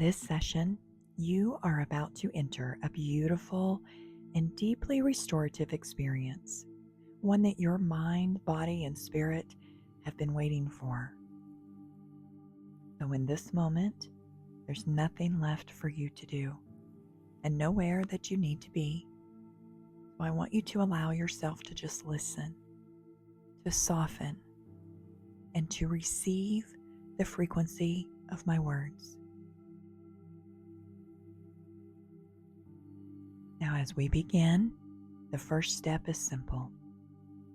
this session, you are about to enter a beautiful and deeply restorative experience, one that your mind, body, and spirit have been waiting for. So in this moment, there's nothing left for you to do and nowhere that you need to be. So I want you to allow yourself to just listen, to soften, and to receive the frequency of my words. Now, as we begin, the first step is simple.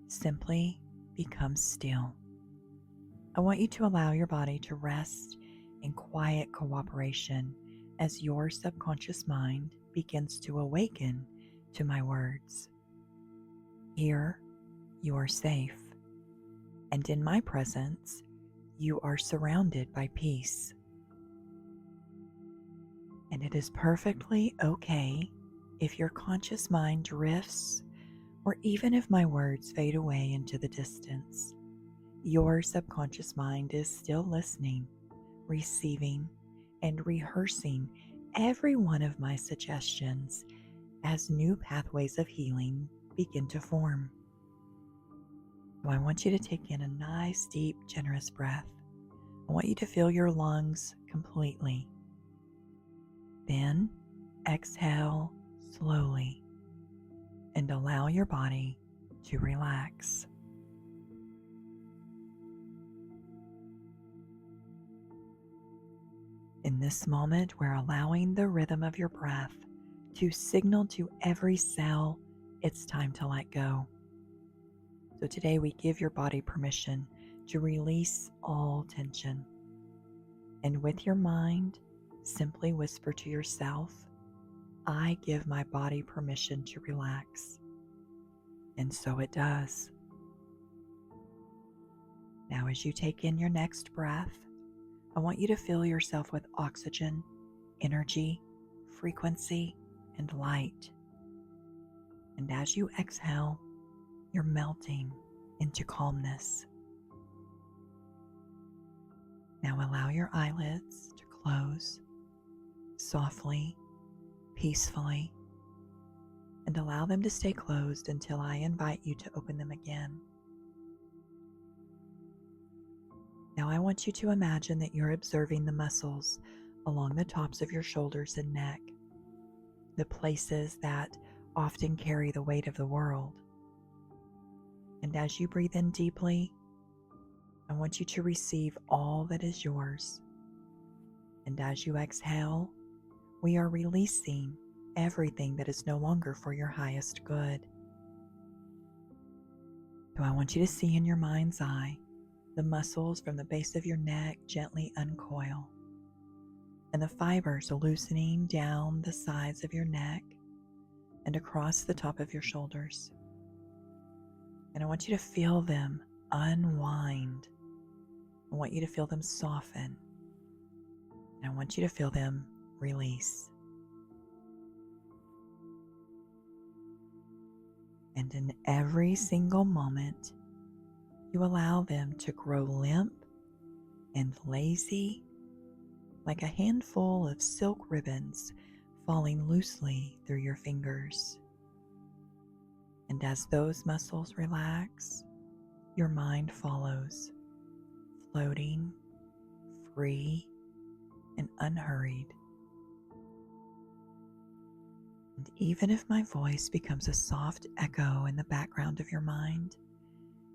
Simply become still. I want you to allow your body to rest in quiet cooperation as your subconscious mind begins to awaken to my words. Here, you are safe, and in my presence, you are surrounded by peace. And it is perfectly okay if your conscious mind drifts, or even if my words fade away into the distance. Your subconscious mind is still listening, receiving, and rehearsing every one of my suggestions as new pathways of healing begin to form. So I want you to take in a nice, deep, generous breath. I want you to fill your lungs completely. Then exhale slowly and allow your body to relax. In this moment, we're allowing the rhythm of your breath to signal to every cell it's time to let go. So today we give your body permission to release all tension. And with your mind, simply whisper to yourself, I give my body permission to relax. And so it does. Now, as you take in your next breath, I want you to fill yourself with oxygen, energy, frequency, and light. And as you exhale, you're melting into calmness. Now allow your eyelids to close softly, peacefully, and allow them to stay closed until I invite you to open them again. Now I want you to imagine that you're observing the muscles along the tops of your shoulders and neck, the places that often carry the weight of the world. And as you breathe in deeply, I want you to receive all that is yours. And as you exhale, we are releasing everything that is no longer for your highest good. So I want you to see in your mind's eye the muscles from the base of your neck gently uncoil, and the fibers loosening down the sides of your neck and across the top of your shoulders. And I want you to feel them unwind. I want you to feel them soften. And I want you to feel them release. And in every single moment, you allow them to grow limp and lazy, like a handful of silk ribbons falling loosely through your fingers. And as those muscles relax, your mind follows, floating, free, and unhurried. And even if my voice becomes a soft echo in the background of your mind,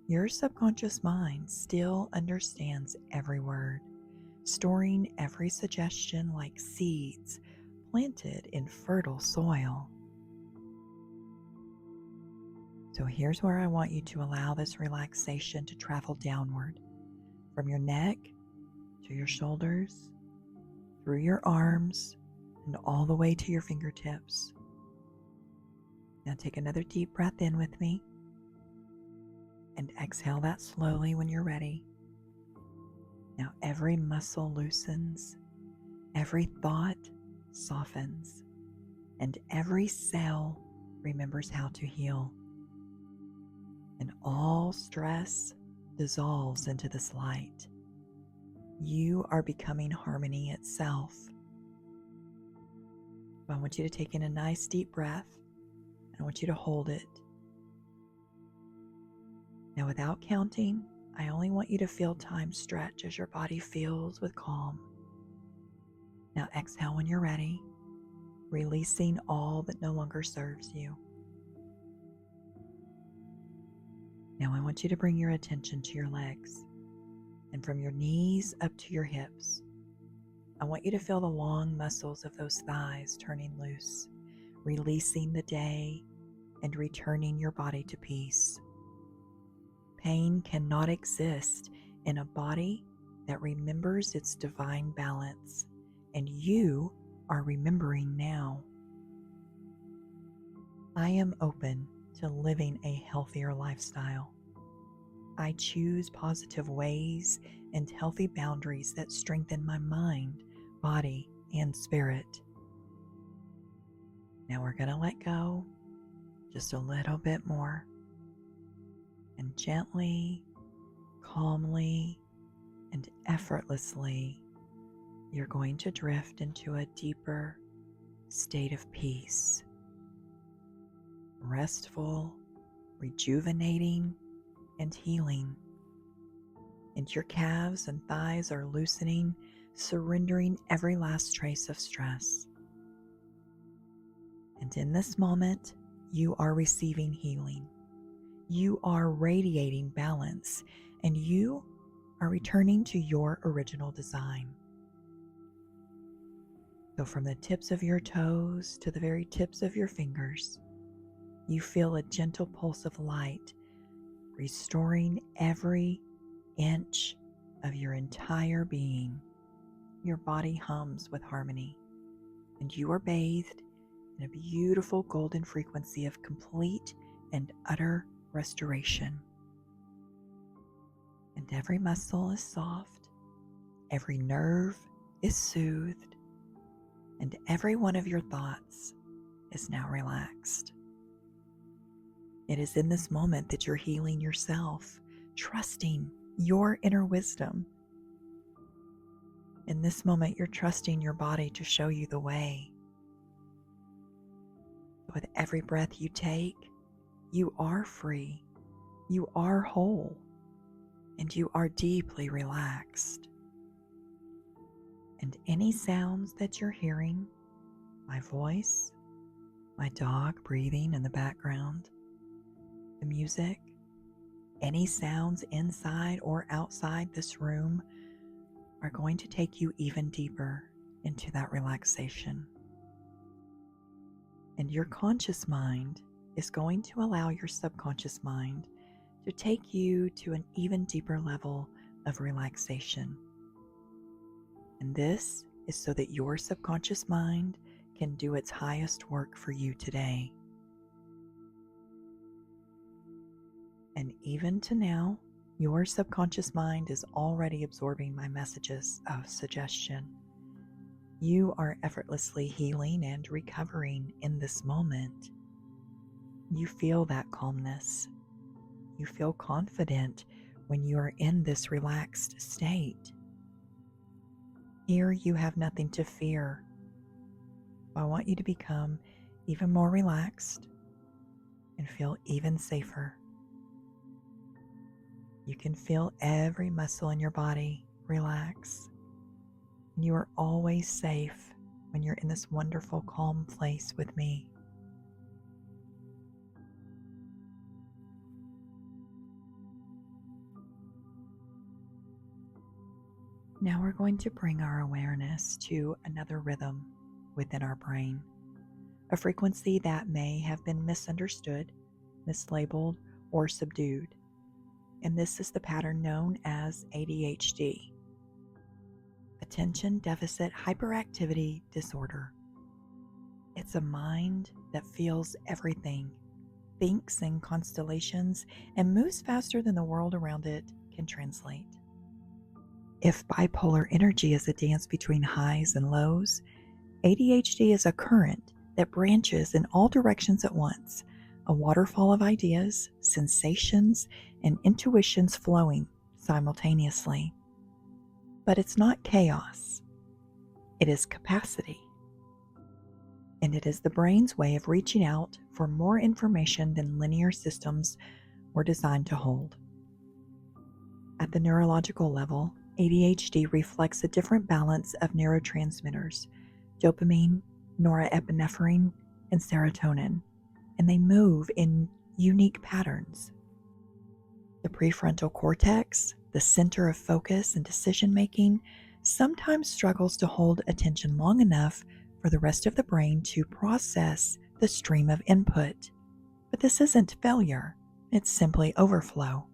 your subconscious mind still understands every word, storing every suggestion like seeds planted in fertile soil. So here's where I want you to allow this relaxation to travel downward, from your neck to your shoulders, through your arms, and all the way to your fingertips. Now take another deep breath in with me, and exhale that slowly when you're ready. Now every muscle loosens, every thought softens, and every cell remembers how to heal. And all stress dissolves into this light. You are becoming harmony itself. I want you to take in a nice deep breath. I want you to hold it. Now, without counting, I only want you to feel time stretch as your body fills with calm. Now exhale when you're ready, releasing all that no longer serves you. Now I want you to bring your attention to your legs, and from your knees up to your hips. I want you to feel the long muscles of those thighs turning loose, releasing the day and returning your body to peace. Pain cannot exist in a body that remembers its divine balance, and you are remembering now. I am open to living a healthier lifestyle. I choose positive ways and healthy boundaries that strengthen my mind, body, and spirit. Now we're going to let go just a little bit more. And gently, calmly, and effortlessly, you're going to drift into a deeper state of peace. Restful, rejuvenating, and healing. And your calves and thighs are loosening, surrendering every last trace of stress. And in this moment, you are receiving healing. You are radiating balance, and you are returning to your original design. So from the tips of your toes to the very tips of your fingers, you feel a gentle pulse of light, restoring every inch of your entire being. Your body hums with harmony, and you are bathed in a beautiful golden frequency of complete and utter restoration. And every muscle is soft, every nerve is soothed, and every one of your thoughts is now relaxed. It is in this moment that you're healing yourself, trusting your inner wisdom. In this moment, you're trusting your body to show you the way. With every breath you take, you are free, you are whole, and you are deeply relaxed. And any sounds that you're hearing, my voice, my dog breathing in the background, the music, any sounds inside or outside this room are going to take you even deeper into that relaxation. And your conscious mind is going to allow your subconscious mind to take you to an even deeper level of relaxation. And this is so that your subconscious mind can do its highest work for you today. And even to now, your subconscious mind is already absorbing my messages of suggestion. You are effortlessly healing and recovering in this moment. You feel that calmness. You feel confident when you are in this relaxed state. Here you have nothing to fear. I want you to become even more relaxed and feel even safer. You can feel every muscle in your body relax. And you are always safe when you're in this wonderful, calm place with me. Now we're going to bring our awareness to another rhythm within our brain, a frequency that may have been misunderstood, mislabeled, or subdued. And this is the pattern known as ADHD, Attention Deficit Hyperactivity Disorder. It's a mind that feels everything, thinks in constellations, and moves faster than the world around it can translate. If bipolar energy is a dance between highs and lows, ADHD is a current that branches in all directions at once, a waterfall of ideas, sensations, and intuitions flowing simultaneously. But it's not chaos. It is capacity. and it is the brain's way of reaching out for more information than linear systems were designed to hold. At the neurological level, ADHD reflects a different balance of neurotransmitters, dopamine, norepinephrine, and serotonin, and they move in unique patterns. The prefrontal cortex, the center of focus and decision-making, sometimes struggles to hold attention long enough for the rest of the brain to process the stream of input. But this isn't failure, it's simply overflow.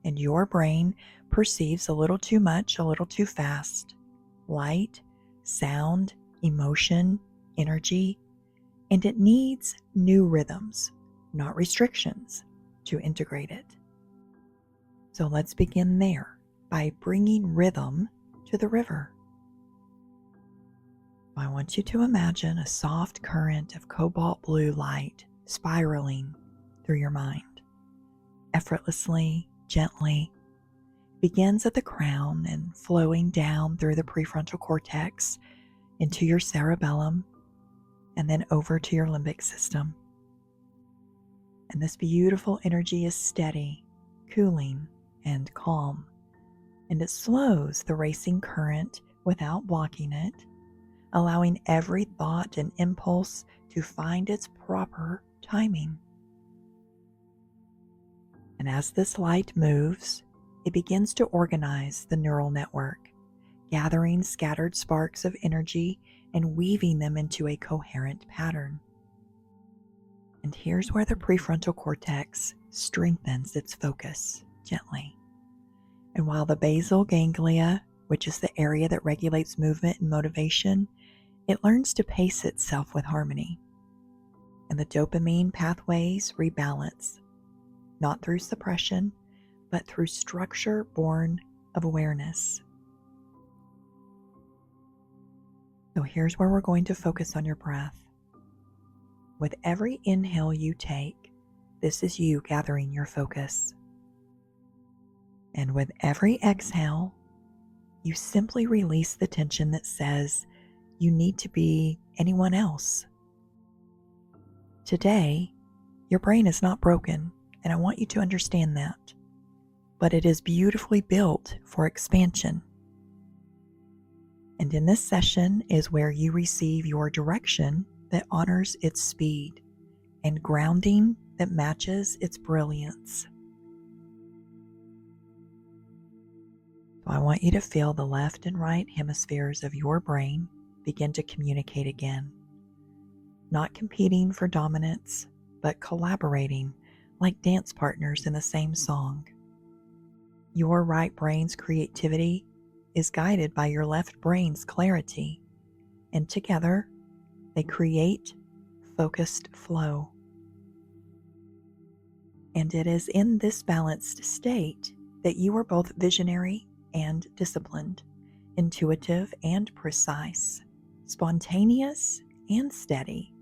And your brain perceives a little too much, a little too fast. Light, sound, emotion, energy, and it needs new rhythms, not restrictions, to integrate it. So let's begin there by bringing rhythm to the river. I want you to imagine a soft current of cobalt blue light spiraling through your mind. Effortlessly, gently, begins at the crown and flowing down through the prefrontal cortex into your cerebellum and then over to your limbic system. And this beautiful energy is steady, cooling, and calm, and it slows the racing current without blocking it, allowing every thought and impulse to find its proper timing. And as this light moves, it begins to organize the neural network, gathering scattered sparks of energy and weaving them into a coherent pattern. And here's where the prefrontal cortex strengthens its focus gently. And while the basal ganglia, which is the area that regulates movement and motivation, it learns to pace itself with harmony. And the dopamine pathways rebalance, not through suppression, but through structure born of awareness. So here's where we're going to focus on your breath. With every inhale you take, this is you gathering your focus. And with every exhale, you simply release the tension that says you need to be anyone else. Today, your brain is not broken, and I want you to understand that. But it is beautifully built for expansion. And in this session is where you receive your direction that honors its speed and grounding that matches its brilliance. So I want you to feel the left and right hemispheres of your brain begin to communicate again, not competing for dominance, but collaborating like dance partners in the same song. Your right brain's creativity is guided by your left brain's clarity, and together they create focused flow. And it is in this balanced state that you are both visionary and disciplined, intuitive and precise, spontaneous and steady.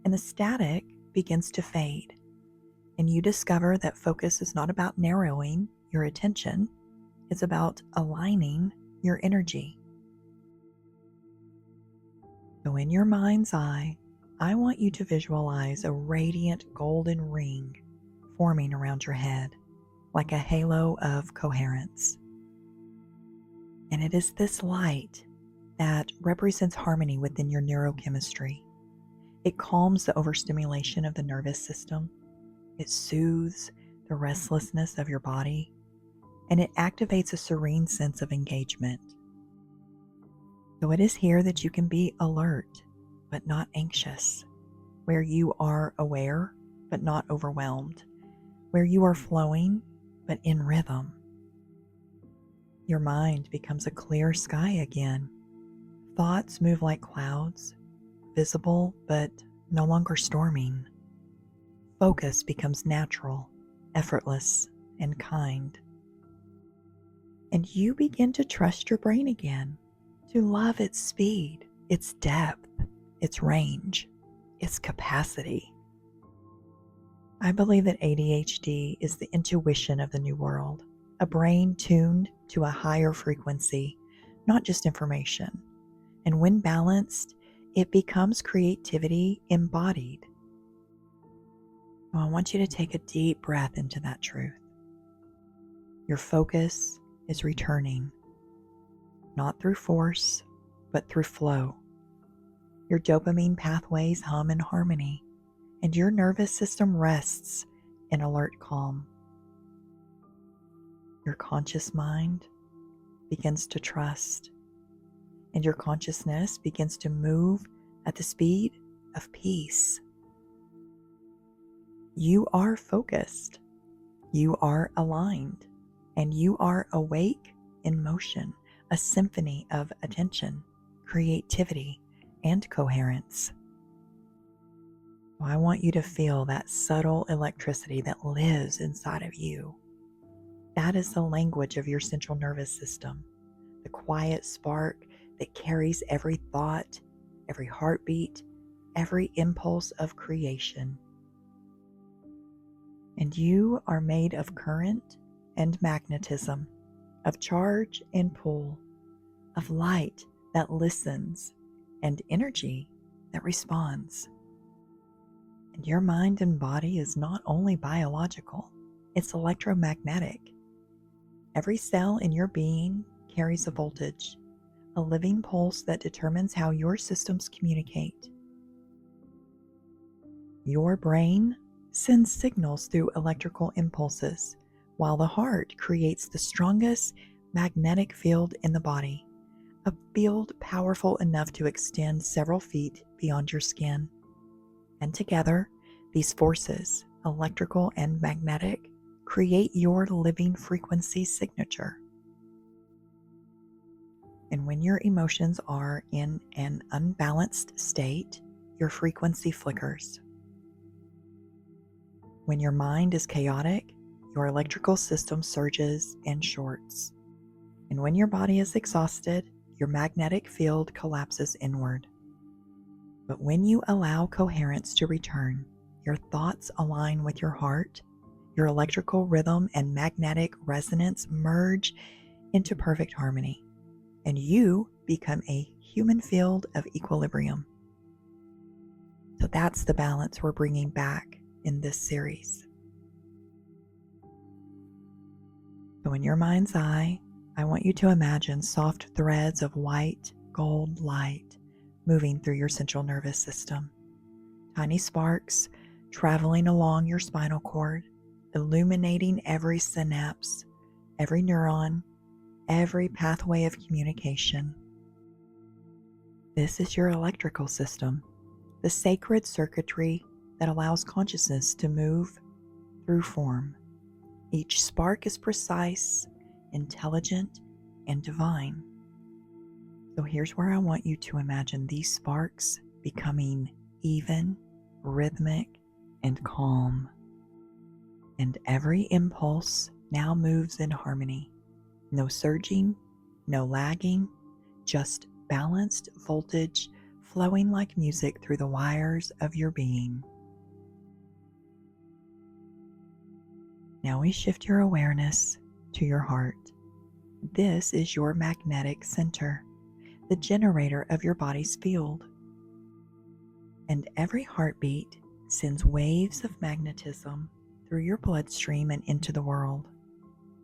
And the static begins to fade, and you discover that focus is not about narrowing your attention, it's about aligning your energy. So in your mind's eye, I want you to visualize a radiant golden ring forming around your head, like a halo of coherence. And it is this light that represents harmony within your neurochemistry. It calms the overstimulation of the nervous system. It soothes the restlessness of your body, and it activates a serene sense of engagement. So it is here that you can be alert, but not anxious, where you are aware, but not overwhelmed, where you are flowing, but in rhythm. Your mind becomes a clear sky again. Thoughts move like clouds, visible, but no longer storming. Focus becomes natural, effortless, and kind. And you begin to trust your brain again, to love its speed, its depth, its range, its capacity. I believe that ADHD is the intuition of the new world, a brain tuned to a higher frequency, not just information. And when balanced, it becomes creativity embodied. Now, I want you to take a deep breath into that truth. Your focus is returning, not through force, but through flow. Your dopamine pathways hum in harmony, and your nervous system rests in alert calm. Your conscious mind begins to trust, and your consciousness begins to move at the speed of peace. You are focused, you are aligned, and you are awake in motion, a symphony of attention, creativity, and coherence. I want you to feel that subtle electricity that lives inside of you. That is the language of your central nervous system, the quiet spark that carries every thought, every heartbeat, every impulse of creation. And you are made of current and magnetism, of charge and pull, of light that listens and energy that responds. And your mind and body is not only biological, it's electromagnetic. Every cell in your being carries a voltage, a living pulse that determines how your systems communicate. Your brain sends signals through electrical impulses, while the heart creates the strongest magnetic field in the body, a field powerful enough to extend several feet beyond your skin. And together, these forces, electrical and magnetic, create your living frequency signature. And when your emotions are in an unbalanced state, your frequency flickers. When your mind is chaotic, your electrical system surges and shorts. And when your body is exhausted, your magnetic field collapses inward. But when you allow coherence to return, your thoughts align with your heart, your electrical rhythm and magnetic resonance merge into perfect harmony, and you become a human field of equilibrium. So that's the balance we're bringing back in this series. So in your mind's eye, I want you to imagine soft threads of white gold light moving through your central nervous system. Tiny sparks traveling along your spinal cord, illuminating every synapse, every neuron, every pathway of communication. This is your electrical system, the sacred circuitry that allows consciousness to move through form. Each spark is precise, intelligent, and divine. So here's where I want you to imagine these sparks becoming even, rhythmic, and calm. And every impulse now moves in harmony. No surging, no lagging, just balanced voltage flowing like music through the wires of your being. Now we shift your awareness to your heart. This is your magnetic center, the generator of your body's field. And every heartbeat sends waves of magnetism through your bloodstream and into the world.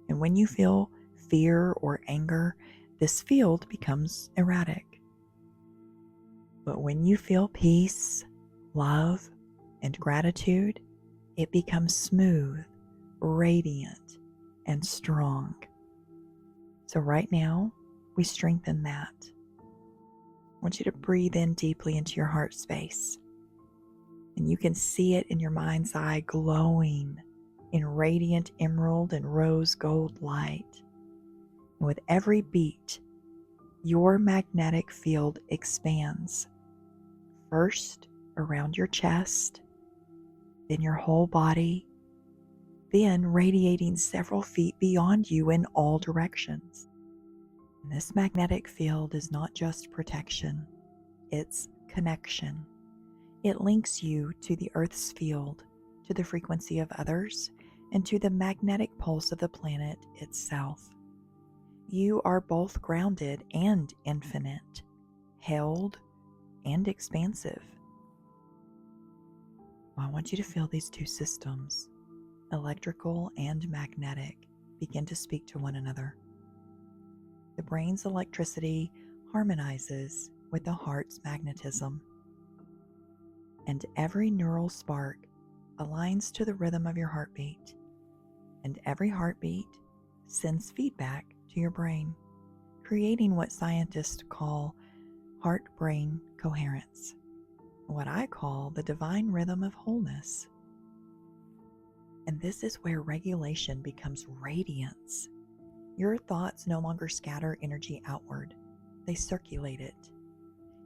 And when you feel fear or anger, this field becomes erratic. But when you feel peace, love, and gratitude, it becomes smooth, radiant, and strong. So right now, we strengthen that. I want you to breathe in deeply into your heart space. And you can see it in your mind's eye glowing in radiant emerald and rose gold light. And with every beat, your magnetic field expands. First around your chest, then your whole body, then radiating several feet beyond you in all directions. And this magnetic field is not just protection, it's connection. It links you to the Earth's field, to the frequency of others, and to the magnetic pulse of the planet itself. You are both grounded and infinite, held, and expansive. I want you to feel these two systems, electrical and magnetic, begin to speak to one another. The brain's electricity harmonizes with the heart's magnetism, and every neural spark aligns to the rhythm of your heartbeat, and every heartbeat sends feedback to your brain, creating what scientists call heart-brain coherence, what I call the divine rhythm of wholeness. And this is where regulation becomes radiance. Your thoughts no longer scatter energy outward, they circulate it.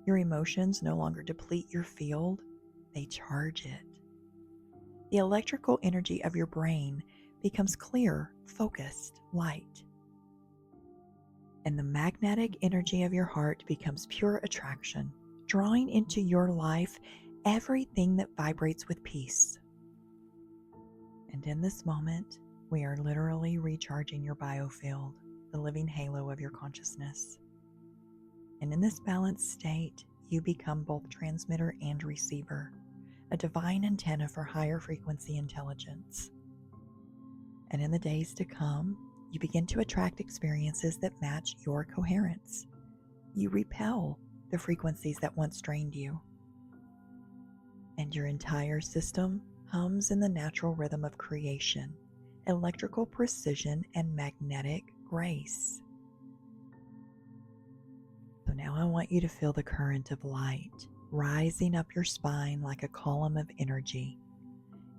Your emotions no longer deplete your field, they charge it. The electrical energy of your brain becomes clear, focused, light. And the magnetic energy of your heart becomes pure attraction, drawing into your life everything that vibrates with peace. And in this moment, we are literally recharging your biofield, the living halo of your consciousness. And in this balanced state, you become both transmitter and receiver, a divine antenna for higher frequency intelligence. And in the days to come, you begin to attract experiences that match your coherence. You repel the frequencies that once drained you. And your entire system hums in the natural rhythm of creation, electrical precision, and magnetic grace. So now I want you to feel the current of light rising up your spine like a column of energy,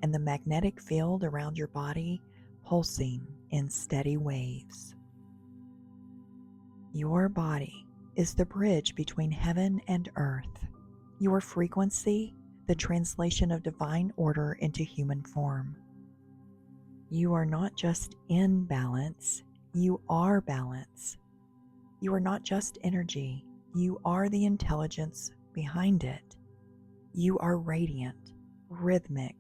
and the magnetic field around your body pulsing in steady waves. Your body is the bridge between heaven and earth. Your frequency, the translation of divine order into human form. You are not just in balance, you are balance. You are not just energy, you are the intelligence behind it. You are radiant, rhythmic,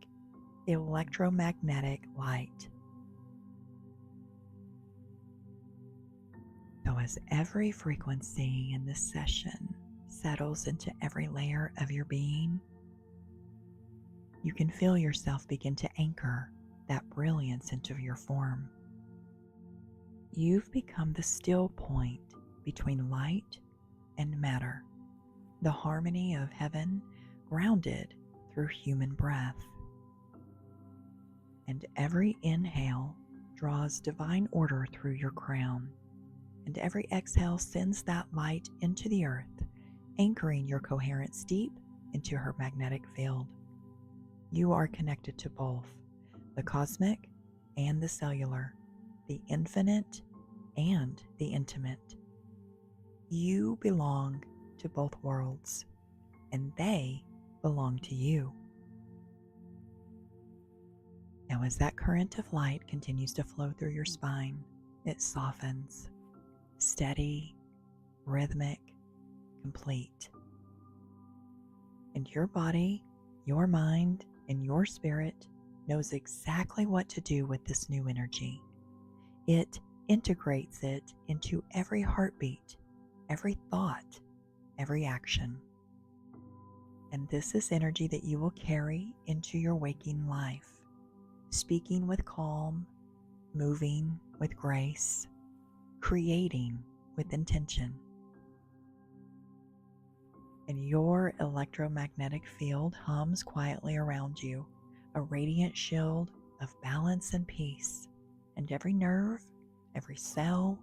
electromagnetic light. So as every frequency in this session settles into every layer of your being, you can feel yourself begin to anchor that brilliance into your form. You've become the still point between light and matter, the harmony of heaven grounded through human breath. And every inhale draws divine order through your crown, and every exhale sends that light into the earth, anchoring your coherence deep into her magnetic field. You are connected to both, the cosmic and the cellular, the infinite and the intimate. You belong to both worlds, and they belong to you. Now, as that current of light continues to flow through your spine, it softens, steady, rhythmic, complete. And your body, your mind, and your spirit knows exactly what to do with this new energy. It integrates it into every heartbeat, every thought, every action. And this is energy that you will carry into your waking life, speaking with calm, moving with grace, creating with intention. And your electromagnetic field hums quietly around you, a radiant shield of balance and peace. And every nerve, every cell,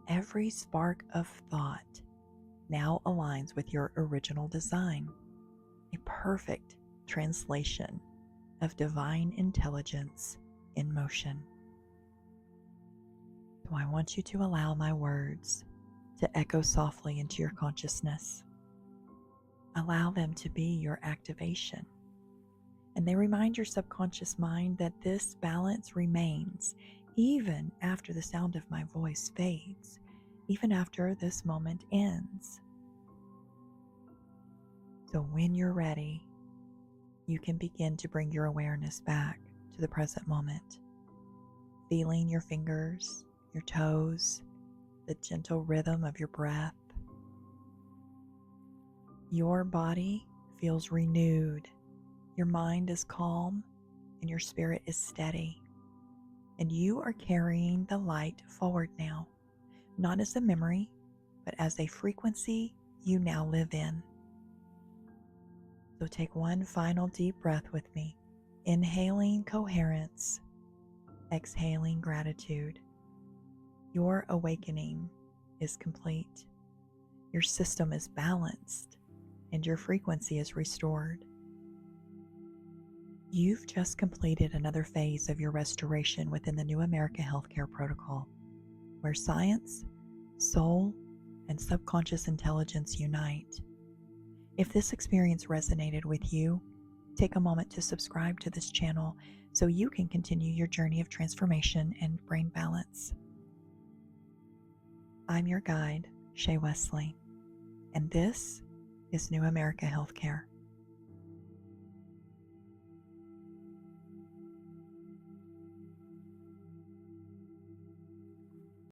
every spark of thought now aligns with your original design, a perfect translation of divine intelligence in motion. So I want you to allow my words to echo softly into your consciousness. Allow them to be your activation, and they remind your subconscious mind that this balance remains even after the sound of my voice fades, even after this moment ends. So when you're ready, you can begin to bring your awareness back to the present moment, feeling your fingers, your toes, the gentle rhythm of your breath. Your body feels renewed, your mind is calm, and your spirit is steady. And you are carrying the light forward now, not as a memory, but as a frequency you now live in. So take one final deep breath with me, inhaling coherence, exhaling gratitude. Your awakening is complete. Your system is balanced, and your frequency is restored. You've just completed another phase of your restoration within the New America Healthcare Protocol, where science, soul, and subconscious intelligence unite. If this experience resonated with you, take a moment to subscribe to this channel so you can continue your journey of transformation and brain balance. I'm your guide, Shay Wesley, and this is New America Healthcare.